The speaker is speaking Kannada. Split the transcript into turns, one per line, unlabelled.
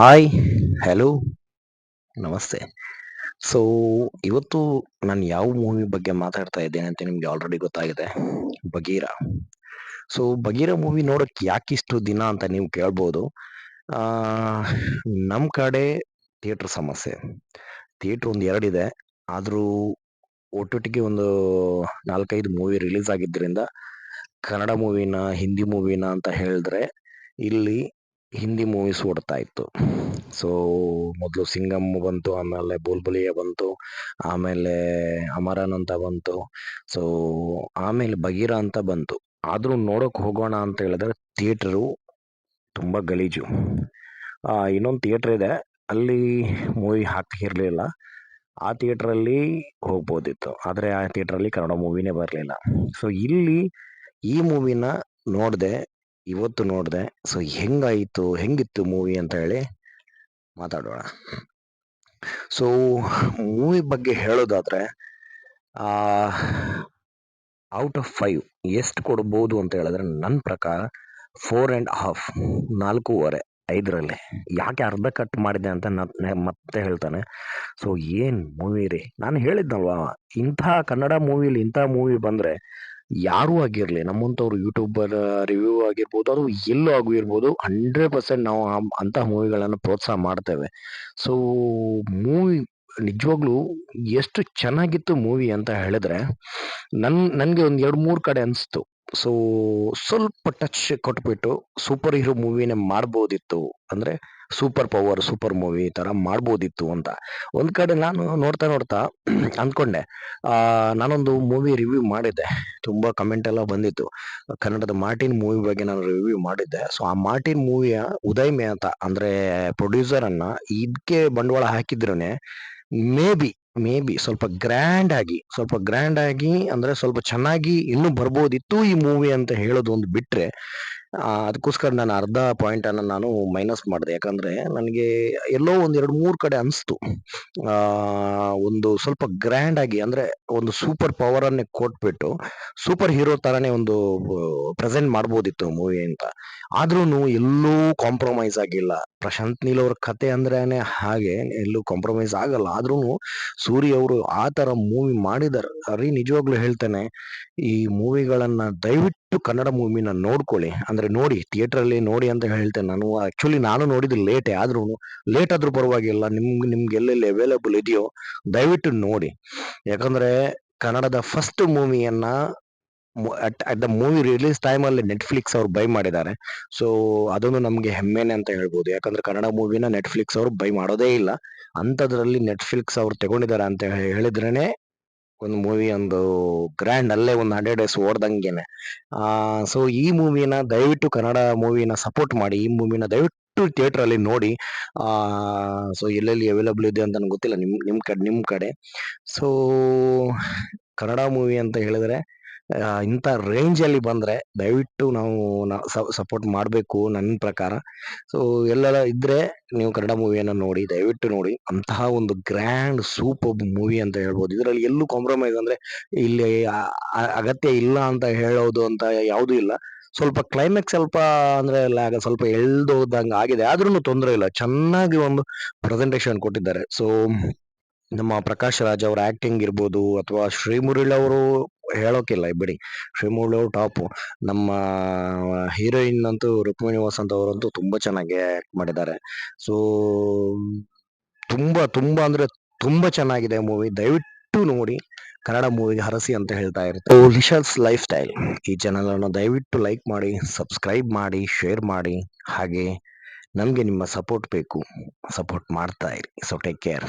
ಹಾಯ್, ಹಲೋ, ನಮಸ್ತೆ. ಸೊ, ಇವತ್ತು ನಾನು ಯಾವ ಮೂವಿ ಬಗ್ಗೆ ಮಾತಾಡ್ತಾ ಇದ್ದೇನೆ ಅಂತ ನಿಮ್ಗೆ ಆಲ್ರೆಡಿ ಗೊತ್ತಾಗಿದೆ. 'ಬಗೀರ'. ಸೊ, 'ಬಗೀರ' ಮೂವಿ ನೋಡೋಕ್ಕೆ ಯಾಕಿಷ್ಟು ದಿನ ಅಂತ ನೀವು ಕೇಳ್ಬೋದು. ಆಹ್, ನಮ್ ಕಡೆ ಥಿಯೇಟರ್ ಸಮಸ್ಯೆ. ಥಿಯೇಟರ್ ಒಂದು 2 ಇದೆ. ಆದ್ರೂ ಒಟ್ಟೊಟ್ಟಿಗೆ ಒಂದು 4, 5 ಮೂವಿ ರಿಲೀಸ್ ಆಗಿದ್ರಿಂದ ಕನ್ನಡ ಮೂವಿನ, ಹಿಂದಿ ಮೂವಿನ ಅಂತ ಹೇಳಿದ್ರೆ ಇಲ್ಲಿ ಹಿಂದಿ ಮೂವೀಸ್ ಓಡ್ತಾ ಇತ್ತು. ಸೊ, ಮೊದಲು 'ಸಿಂಗಮ್' ಬಂತು, ಆಮೇಲೆ 'ಬುಲ್ ಬುಲಿಯಾ' ಬಂತು, ಆಮೇಲೆ 'ಅಮರನ್' ಅಂತ ಬಂತು. ಸೊ, ಆಮೇಲೆ 'ಬಗೀರ' ಅಂತ ಬಂತು. ಆದ್ರೂ ನೋಡೋಕ್ ಹೋಗೋಣ ಅಂತ ಹೇಳಿದ್ರೆ ಥಿಯೇಟರು ತುಂಬಾ ಗಲೀಜು. ಇನ್ನೊಂದು ಥಿಯೇಟರ್ ಇದೆ. ಅಲ್ಲಿ ಮೂವಿ ಹಾಕ್ತಿರ್ಲಿಲ್ಲ. ಆ ಥಿಯೇಟರಲ್ಲಿ ಹೋಗ್ಬೋದಿತ್ತು. ಆದ್ರೆ ಆ ಥಿಯೇಟರಲ್ಲಿ ಕನ್ನಡ ಮೂವಿನೇ ಬರ್ಲಿಲ್ಲ. ಸೊ, ಇಲ್ಲಿ ಈ ಮೂವಿನ ನೋಡ್ದೆ, ಇವತ್ತು ನೋಡ್ದೆ. ಸೊ, ಹೆಂಗಿತ್ತು ಮೂವಿ ಅಂತ ಹೇಳಿ ಮಾತಾಡೋಣ. ಸೊ, ಮೂವಿ ಬಗ್ಗೆ ಹೇಳೋದಾದ್ರೆ ಆಹ್, ಔಟ್ ಆಫ್ 5 ಎಷ್ಟು ಕೊಡ್ಬೋದು ಅಂತ ಹೇಳಿದ್ರೆ ನನ್ನ ಪ್ರಕಾರ 4.5, 4.5, 5ರಲ್ಲಿ. ಯಾಕೆ ಅರ್ಧ ಕಟ್ ಮಾಡಿದೆ ಅಂತ ಮತ್ತೆ ಹೇಳ್ತಾನೆ. ಸೊ, ಏನ್ ಮೂವಿ ರೀ! ನಾನು ಹೇಳಿದ್ನಲ್ವಾ, ಕನ್ನಡ ಮೂವಿಲಿ ಇಂಥ ಮೂವಿ ಬಂದ್ರೆ ಯಾರೂ ಆಗಿರ್ಲಿ, ನಮ್ಮಂಥವ್ರು ಯೂಟ್ಯೂಬರ್ ರಿವ್ಯೂ ಆಗಿರ್ಬೋದು, ಅದು ಎಲ್ಲೂ ಆಗಿರ್ಬೋದು, 100% ನಾವು ಅಂತಹ ಮೂವಿಗಳನ್ನು ಪ್ರೋತ್ಸಾಹ ಮಾಡ್ತೇವೆ. ಸೊ, ಮೂವಿ ನಿಜವಾಗ್ಲೂ ಎಷ್ಟು ಚೆನ್ನಾಗಿತ್ತು ಮೂವಿ ಅಂತ ಹೇಳಿದ್ರೆ, ನನ್ಗೆ ಒಂದು 2, 3 ಕಡೆ ಅನ್ಸ್ತು. ಸೊ, ಸ್ವಲ್ಪ ಟಚ್ ಕೊಟ್ಬಿಟ್ಟು ಸೂಪರ್ ಹೀರೋ ಮೂವಿನೇ ಮಾಡ್ಬೋದಿತ್ತು. ಅಂದ್ರೆ ಸೂಪರ್ ಪವರ್, ಸೂಪರ್ ಮೂವಿ ತರ ಮಾಡ್ಬೋದಿತ್ತು ಅಂತ. ಒಂದ್ ಕಡೆ ನಾನು ನೋಡ್ತಾ ನೋಡ್ತಾ ಅಂದ್ಕೊಂಡೆ. ನಾನೊಂದು ಮೂವಿ ರಿವ್ಯೂ ಮಾಡಿದ್ದೆ. ತುಂಬಾ ಕಮೆಂಟ್ ಎಲ್ಲ ಬಂದಿತ್ತು. ಕನ್ನಡದ 'ಮಾರ್ಟಿನ್' ಮೂವಿ ಬಗ್ಗೆ ನಾನು ರಿವ್ಯೂ ಮಾಡಿದ್ದೆ. ಸೊ, ಆ 'ಮಾರ್ಟಿನ್' ಮೂವಿಯ ಉದಯ್ ಮೆಹ್ತಾ ಅಂದ್ರೆ ಪ್ರೊಡ್ಯೂಸರ್ ಅನ್ನ ಇದ್ಕೆ ಬಂಡವಾಳ ಹಾಕಿದ್ರೇನೆ ಮೇ ಬಿ, ಸ್ವಲ್ಪ ಗ್ರ್ಯಾಂಡ್ ಆಗಿ ಅಂದ್ರೆ ಸ್ವಲ್ಪ ಚೆನ್ನಾಗಿ ಇನ್ನೂ ಬರ್ಬೋದಿತ್ತು ಈ ಮೂವಿ ಅಂತ ಹೇಳೋದು ಒಂದು ಬಿಟ್ರೆ, ಅದಕ್ಕೋಸ್ಕರ ನಾನು ಅರ್ಧ ಪಾಯಿಂಟ್ ಅನ್ನ ನಾನು ಮೈನಸ್ ಮಾಡಿದೆ. ಯಾಕಂದ್ರೆ ನನಗೆ ಎಲ್ಲೋ ಒಂದ್ 2, 3 ಕಡೆ ಅನ್ಸ್ತು. ಒಂದು ಸ್ವಲ್ಪ ಗ್ರ್ಯಾಂಡ್ ಆಗಿ ಅಂದ್ರೆ ಒಂದು ಸೂಪರ್ ಪವರ್ ಅನ್ನೇ ಕೊಟ್ಬಿಟ್ಟು ಸೂಪರ್ ಹೀರೋ ತರಾನೇ ಒಂದು ಪ್ರೆಸೆಂಟ್ ಮಾಡ್ಬೋದಿತ್ತು ಮೂವಿ ಅಂತ. ಆದ್ರೂನು ಎಲ್ಲೂ ಕಾಂಪ್ರಮೈಸ್ ಆಗಿಲ್ಲ. ಪ್ರಶಾಂತ್ ನೀಲ್ ಅವ್ರ ಕತೆ ಅಂದ್ರೇನೆ ಹಾಗೆ, ಎಲ್ಲೂ ಕಾಂಪ್ರಮೈಸ್ ಆಗಲ್ಲ. ಆದ್ರೂನು ಸೂರಿ ಅವರು ಆ ತರ ಮೂವಿ ಮಾಡಿದಾರೆ. ನಿಜವಾಗ್ಲೂ ಹೇಳ್ತೇನೆ, ಈ ಮೂವಿಗಳನ್ನ ದಯವಿಟ್ಟು ಕನ್ನಡ ಮೂವಿನ ನೋಡ್ಕೊಳ್ಳಿ. ಅಂದ್ರೆ ನೋಡಿ, ಥಿಯೇಟರ್ ಅಲ್ಲಿ ನೋಡಿ ಅಂತ ಹೇಳ್ತೇನೆ. ನಾನು ನೋಡಿದ್ದು ಲೇಟೇ. ಆದ್ರೂನು ಲೇಟ್ ಆದ್ರೂ ಪರವಾಗಿಲ್ಲ. ನಿಮ್ಗೆ ಎಲ್ಲೆಲ್ಲಿ ಅವೈಲೇಬಲ್ ಇದೆಯೋ ದಯವಿಟ್ಟು ನೋಡಿ. ಯಾಕಂದ್ರೆ ಕನ್ನಡದ ಫಸ್ಟ್ ಮೂವಿಯನ್ನ at the movie release time ಅಲ್ಲಿ ನೆಟ್‌ಫ್ಲಿಕ್ಸ್ ಅವ್ರು ಬೈ ಮಾಡಿದ್ದಾರೆ. ಸೊ, ಅದೊಂದು ನಮ್ಗೆ ಹೆಮ್ಮೆನೆ ಅಂತ ಹೇಳ್ಬೋದು. ಯಾಕಂದ್ರೆ ಕನ್ನಡ ಮೂವಿನ ನೆಟ್‌ಫ್ಲಿಕ್ಸ್ ಅವ್ರು ಬೈ ಮಾಡೋದೇ ಇಲ್ಲ. ಅಂಥದ್ರಲ್ಲಿ ನೆಟ್‌ಫ್ಲಿಕ್ಸ್ ಅವ್ರು ತಗೊಂಡಿದ್ದಾರೆ ಅಂತ ಹೇಳಿದ್ರೇನೆ ಒಂದು ಮೂವಿ ಒಂದು ಗ್ರ್ಯಾಂಡ್, ಅಲ್ಲೇ ಒಂದು 100 ಡೇಸ್ ಓಡ್ದಂಗೆನೆ. ಸೊ, ಈ ಮೂವಿನ ದಯವಿಟ್ಟು ಕನ್ನಡ ಮೂವಿನ ಸಪೋರ್ಟ್ ಮಾಡಿ. ಈ ಮೂವಿನ ದಯವಿಟ್ಟು ಥಿಯೇಟರ್ ಅಲ್ಲಿ ನೋಡಿ. ಸೊ, ಎಲ್ಲೆಲ್ಲಿ ಅವೈಲೇಬಲ್ ಇದೆ ಅಂತ ನಂಗೆ ಗೊತ್ತಿಲ್ಲ ನಿಮ್ ಕಡೆ. ಸೊ, ಕನ್ನಡ ಮೂವಿ ಅಂತ ಹೇಳಿದ್ರೆ ಇಂಥ ರೇಂಜ್ ಅಲ್ಲಿ ಬಂದ್ರೆ ದಯವಿಟ್ಟು ನಾವು ಸಪೋರ್ಟ್ ಮಾಡಬೇಕು ನನ್ನ ಪ್ರಕಾರ. ಸೊ, ಎಲ್ಲೆಲ್ಲ ಇದ್ರೆ ನೀವು ಕನ್ನಡ ಮೂವಿಯನ್ನ ನೋಡಿ, ದಯವಿಟ್ಟು ನೋಡಿ. ಅಂತಹ ಒಂದು ಗ್ರ್ಯಾಂಡ್ ಸೂಪರ್ಬ್ ಮೂವಿ ಅಂತ ಹೇಳ್ಬೋದು. ಇದರಲ್ಲಿ ಎಲ್ಲೂ ಕಾಂಪ್ರಮೈಸ್ ಅಂದ್ರೆ ಇಲ್ಲಿ ಅಗತ್ಯ ಇಲ್ಲ ಅಂತ ಹೇಳೋದು ಅಂತ ಯಾವುದೂ ಇಲ್ಲ. ಸ್ವಲ್ಪ ಕ್ಲೈಮ್ಯಾಕ್ಸ್ ಸ್ವಲ್ಪ ಅಂದ್ರೆ ಸ್ವಲ್ಪ ಎಳ್ದೋದಂಗ ಆಗಿದೆ. ಆದ್ರೂನು ತೊಂದರೆ ಇಲ್ಲ. ಚೆನ್ನಾಗಿ ಒಂದು ಪ್ರೆಸೆಂಟೇಶನ್ ಕೊಟ್ಟಿದ್ದಾರೆ. ಸೊ, ನಮ್ಮ ಪ್ರಕಾಶ್ ರಾಜ್ ಅವರ ಆಕ್ಟಿಂಗ್ ಇರ್ಬೋದು, ಅಥವಾ ಶ್ರೀಮುರಳಿ ಅವರು ಹೇಳೋಕಿಲ್ಲ ಬಿಡಿ. ಶ್ರೀಮುರಳಿ ಅವರು ಟಾಪು. ನಮ್ಮ ಹೀರೋಯಿನ್ ಅಂತೂ ರುಕ್ಮಿಣಿ ವಸಂತ್ ಅವರಂತೂ ತುಂಬಾ ಚೆನ್ನಾಗಿ ಆಕ್ಟ್ ಮಾಡಿದ್ದಾರೆ. ಸೊ, ತುಂಬಾ ಅಂದ್ರೆ ತುಂಬಾ ಚೆನ್ನಾಗಿದೆ ಮೂವಿ. ದಯವಿಟ್ಟು ನೋಡಿ. ಕನ್ನಡ ಮೂವಿಗೆ ಹರಸಿ ಅಂತ ಹೇಳ್ತಾ ಇರುತ್ತೆ. ಲಿಶಾಸ್ ಲೈಫ್ ಸ್ಟೈಲ್ ಈ ಚಾನಲ್ ಅನ್ನು ದಯವಿಟ್ಟು ಲೈಕ್ ಮಾಡಿ, ಸಬ್ಸ್ಕ್ರೈಬ್ ಮಾಡಿ, ಶೇರ್ ಮಾಡಿ. ಹಾಗೆ ನಮ್ಗೆ ನಿಮ್ಮ ಸಪೋರ್ಟ್ ಬೇಕು. ಸಪೋರ್ಟ್ ಮಾಡ್ತಾ ಇರಿ. So, take care.